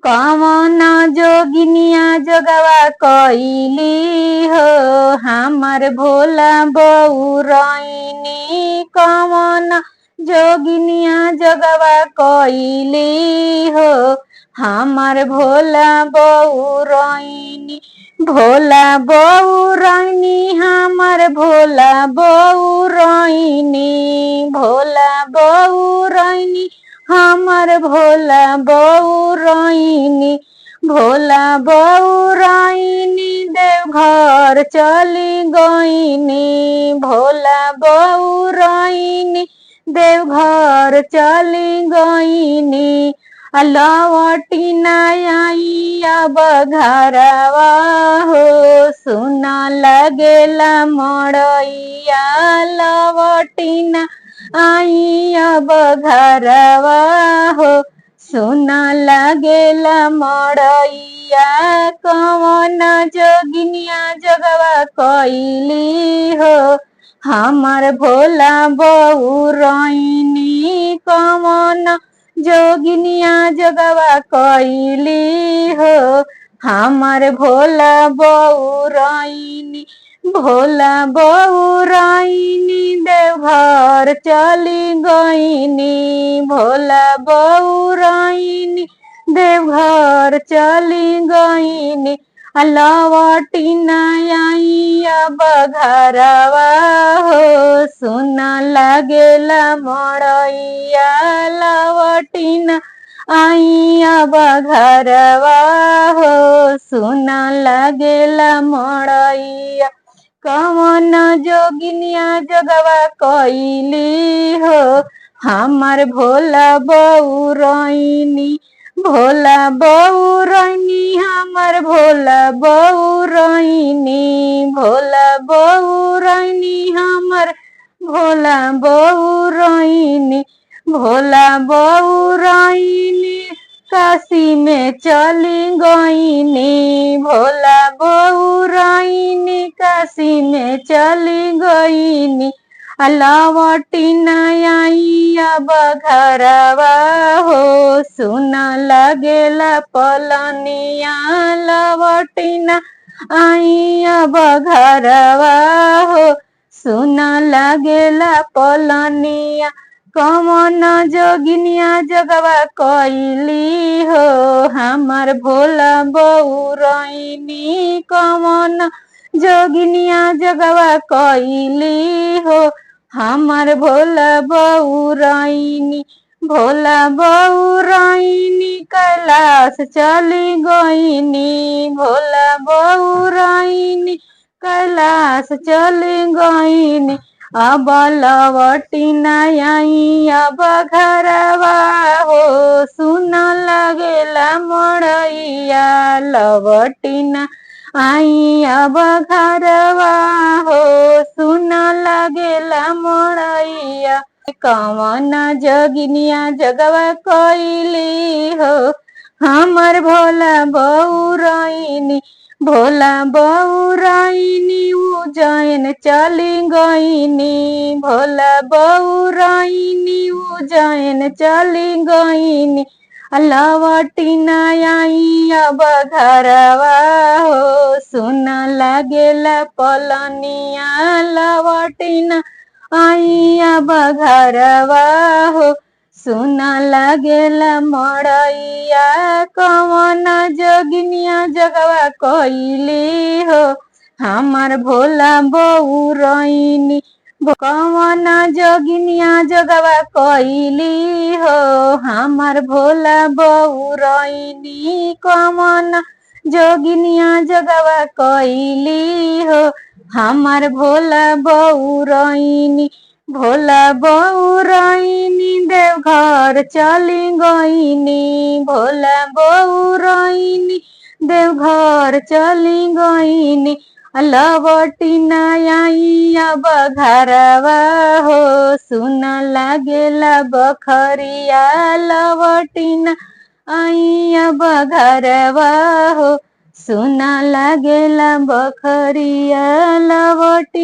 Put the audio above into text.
कवन जोगिनिया जोगवा कइली हो हमर भोला बउरइनी। कवन जोगिनिया जोगवा कइली हो हमर भोला बउरइनी। भोला बउरइनी हमर भोला बउरइनी। भोला बउरइनी हमर भोला बउरइनी। भोला बउरइनी देवघर चली गइनी। भोला बउरइनी देवघर चली गइनी। लवटी नाई अब घरवा हो सुना लगेला मड़ैया। लवटी ना आई अब घरवा हो सुना लगेला मड़ैया। कवन जोगिनिया जोगवा कइली हो हमर भोला बउरइनी। कवन जोगिनिया जोगवा कइली हो हमर भोला बउरइनी। भोला बउरइनी देवघर चली गइनी। भोला बउरइनी देवघर चली गइनी। लवटी नाई अब घरवा हो सुना लगेला मड़ैया। लवटी ना आई अब घरवा हो सुना लगेला मड़ैया। कवन जोगिनिया जोगवा कइली हो हमर भोला बउरइनी। भोला बउरइनी हमर भोला बउरइनी। भोला बउरइनी हमर भोला बउरइनी। भोला बउरइनी काशी में चली गइनी। भोला बउरइनी काशी में चली गइनी। लवटी नाई अब घरवा हो सुना लगेला पलनिया। लवटी ना आई अब घरवा हो सुना लगेला पलनिया। कवन जोगिनिया जोगवा कइली हो हमर भोला बउरइनी। कवन जोगिनिया जोगवा कइली हो हमर भोला बउरइनी। भोला बउरइनी कैलाश चली गइनी। भोला बउरइनी कैलाश चली गइनी। अब लवटी नाई अब घरवा हो सुना लगेला मड़ैया। लवटी ना आई अब घरवा हो सुना लगेला मड़ैया। कवन जोगिनिया जोगवा कइली हो हमर भोला बउरइनी। भोला बउरइनी उज्जैन चली गइनी। भोला बउरइनी उज्जैन चली गइनी। लवटी नाई अब घरवा हो सुना लगेला पलनिया। लवटी ना आई अब घरवा हो सुना लगेला मड़ैया। कवन जोगिनिया जोगवा कइली हो हमर भोला बउरइनी। कवन जोगिनिया जोगवा कइली हो हमर भोला बउरइनी। कवन जोगिनिया जोगवा कइली हो हमर भोला बउरइनी। भोला बउरइनी देवघर चली गइनी। भोला बउरइनी देवघर चली गइनी। लवटी नाई अब घरवा हो सुना लगेला बखरिया। लवटी ना आई अब घरवा हो सुना लगेला बखरिया। लवटी